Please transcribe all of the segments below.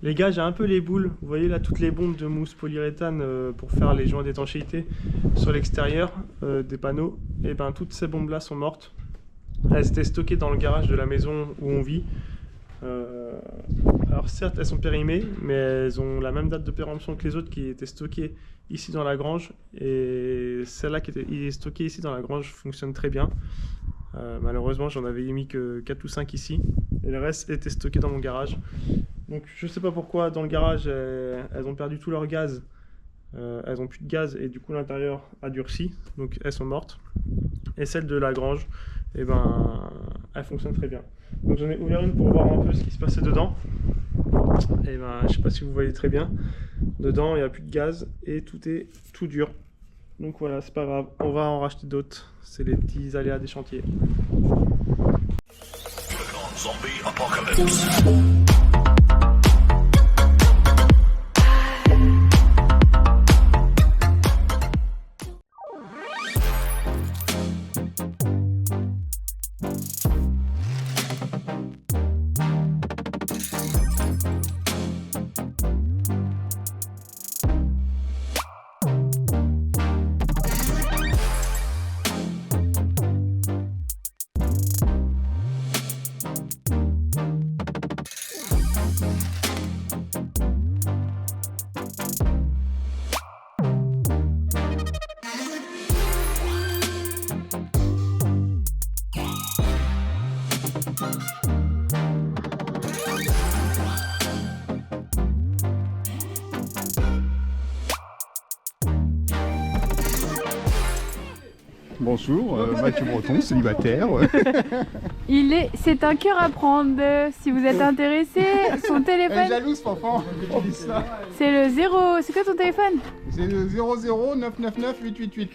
Les gars, j'ai un peu les boules. Vous voyez là toutes les bombes de mousse polyuréthane pour faire les joints d'étanchéité sur l'extérieur des panneaux. Et ben toutes ces bombes là sont mortes. Elles étaient stockées dans le garage de la maison où on vit. Alors certes elles sont périmées, mais elles ont la même date de péremption que les autres qui étaient stockées ici dans la grange. Et celle-là qui est stockée ici dans la grange fonctionne très bien. Malheureusement j'en avais mis que 4 ou 5 ici. Et le reste était stocké dans mon garage. Donc je sais pas pourquoi dans le garage elles ont perdu tout leur gaz. Elles ont plus de gaz et du coup l'intérieur a durci. Donc elles sont mortes. Et celle de la grange, et ben, elle fonctionne très bien. Donc j'en ai ouvert une pour voir un peu ce qui se passait dedans. Et ben, je sais pas si vous voyez très bien. Dedans il n'y a plus de gaz et tout est tout dur. Donc voilà, c'est pas grave, on va en racheter d'autres. C'est les petits aléas des chantiers. Zombie apocalypse. Bonjour, Mathieu Breton, célibataire. C'est un cœur à prendre. Si vous êtes intéressé, son Elle est téléphone, jalouse, Fanfan, que tu dises ça. c'est le 0. C'est quoi ton téléphone? C'est le 00 999 888.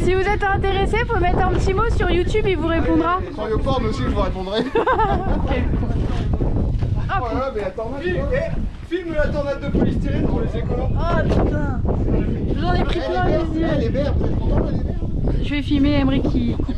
Si vous êtes intéressé, faut mettre un petit mot sur YouTube, il vous répondra. Sur le porn aussi, je vous répondrai. Voilà, mais attends, filme la tornade de polystyrène pour les écolos. Oh putain, j'en ai pris plein les yeux. Elle est verte, vous êtes content, elle est verte? Je vais filmer Emery qui coupe.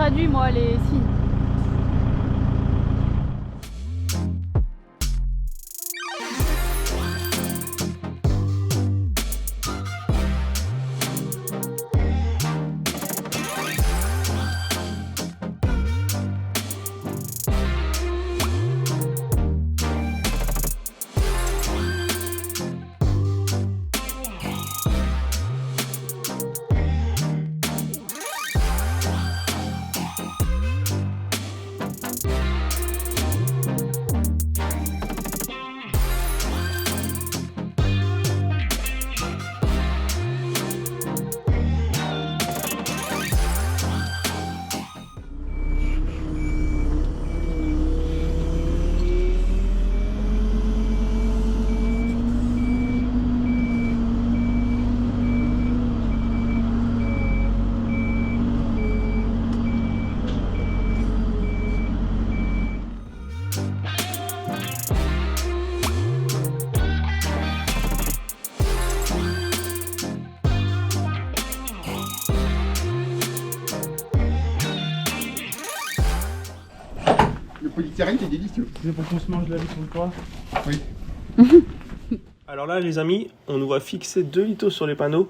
traduis moi les signes. polystyrène, c'est délicieux. C'est pour qu'on se mange la vie sur le toit. Oui. Alors là, les amis, on nous voit fixer 2 litos sur les panneaux.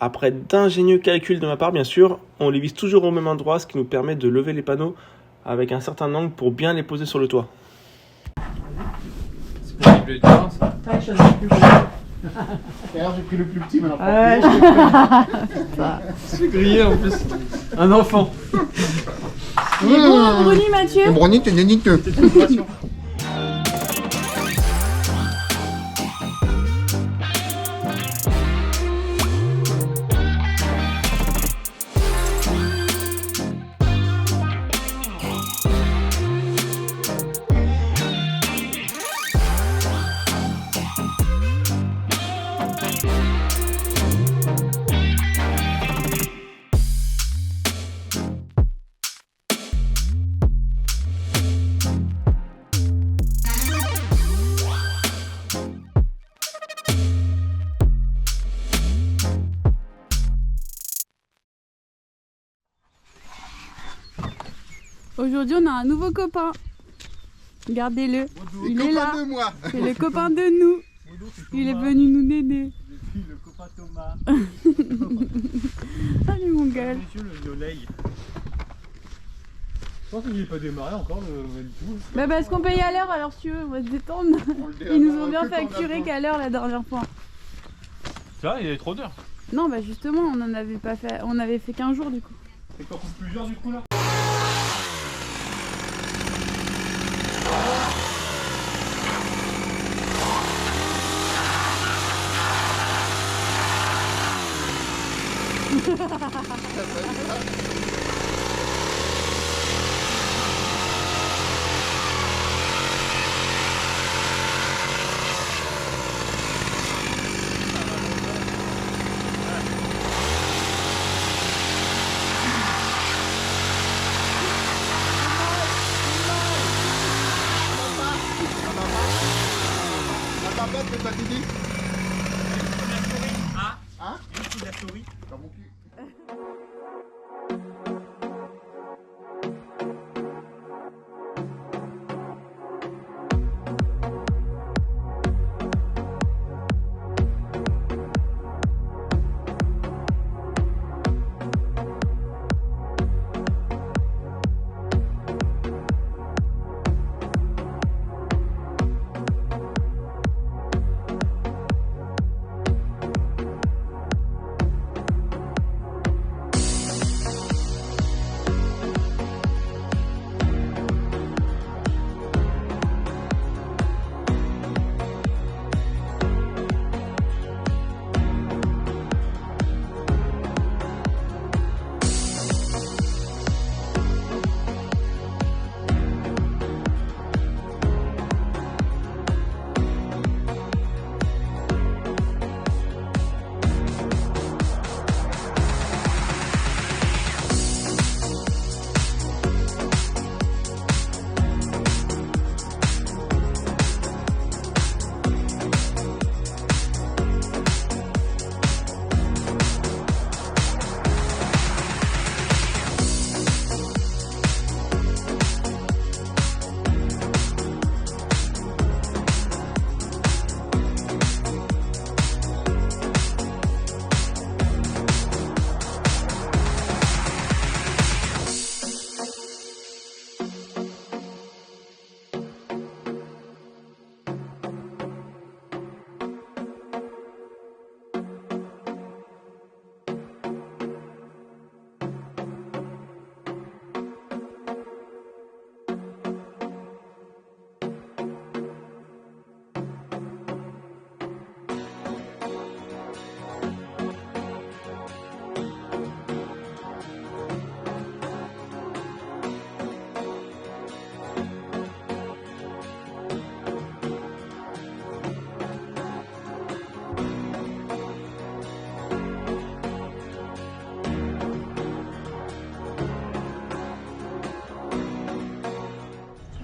Après d'ingénieux calculs de ma part, bien sûr, on les vise toujours au même endroit, ce qui nous permet de lever les panneaux avec un certain angle pour bien les poser sur le toit. C'est possible de dire ça. Et alors j'ai pris le plus petit maintenant. C'est grillé en plus. Un enfant. Il est bon, Bruni, Mathieu? Le brownie, c'est délicieux. Aujourd'hui, on a un nouveau copain. Regardez-le. Il est là. De moi. C'est le copain de nous. Il est venu nous aider. Le copain Thomas. Salut mon gars. Monsieur le violeil. Je pense qu'il n'est pas démarré encore le tout. Bah parce qu'on paye à l'heure, alors si tu veux, on va se détendre. Ils nous ont bien facturé qu'à l'heure la dernière fois. C'est vrai, il y avait trop d'heures. Non bah justement, on en avait pas fait, on avait fait qu'un jour du coup. C'est qu'on coupe plusieurs du coup là. La barbette, c'est pas Didi. Hein? Il la souris. Dans mon cul.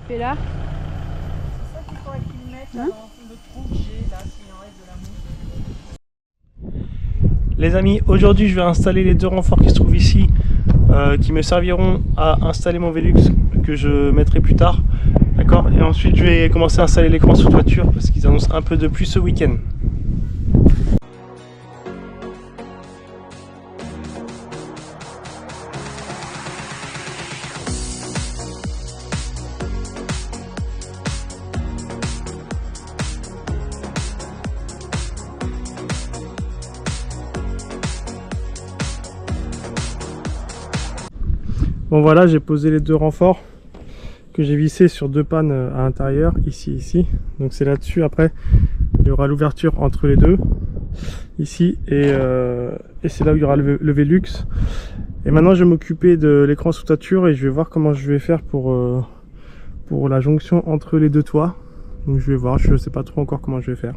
fais là? C'est ça qu'il faudrait qu'ils mettent dans le trou que j'ai là, s'il en reste de la mousse. Les amis, aujourd'hui je vais installer les deux renforts qui se trouvent ici qui me serviront à installer mon Velux que je mettrai plus tard. D'accord. Et ensuite je vais commencer à installer l'écran sous toiture parce qu'ils annoncent un peu de pluie ce week-end. Bon voilà, j'ai posé les deux renforts que j'ai vissés sur deux pannes à l'intérieur, ici. Donc c'est là-dessus, après il y aura l'ouverture entre les deux, ici, et c'est là où il y aura le Velux. Et maintenant je vais m'occuper de l'écran sous toiture et je vais voir comment je vais faire pour la jonction entre les deux toits. Donc je vais voir, je sais pas trop encore comment je vais faire.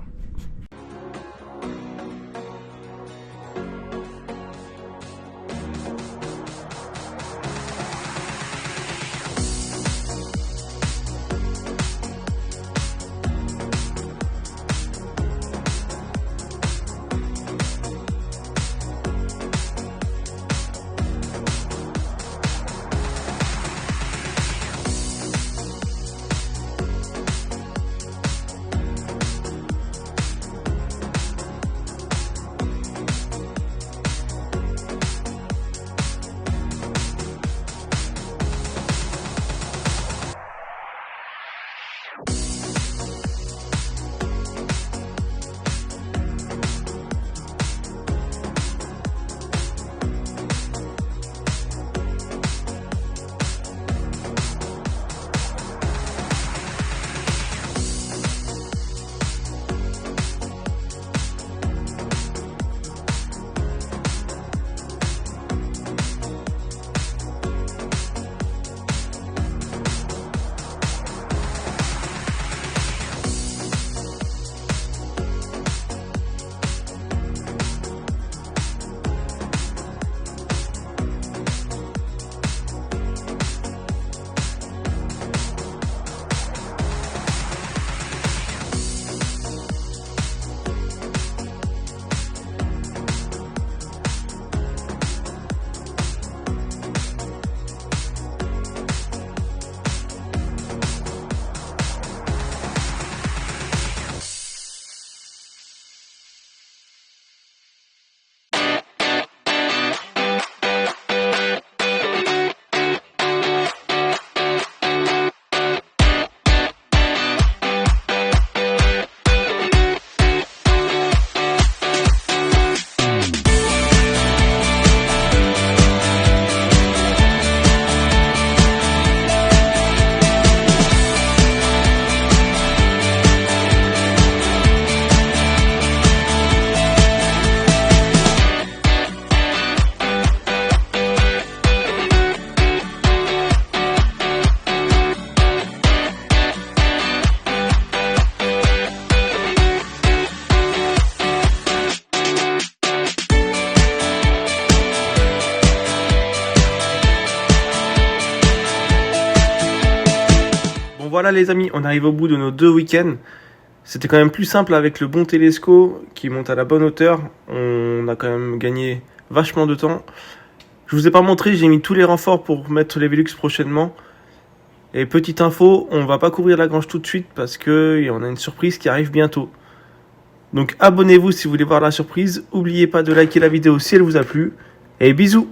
Voilà les amis, on arrive au bout de nos 2 week-ends. C'était quand même plus simple avec le bon télesco qui monte à la bonne hauteur. On a quand même gagné vachement de temps. Je vous ai pas montré, j'ai mis tous les renforts pour mettre les Velux prochainement. Et petite info, on va pas couvrir la grange tout de suite parce qu'on a une surprise qui arrive bientôt. Donc abonnez-vous si vous voulez voir la surprise. N'oubliez pas de liker la vidéo si elle vous a plu. Et bisous!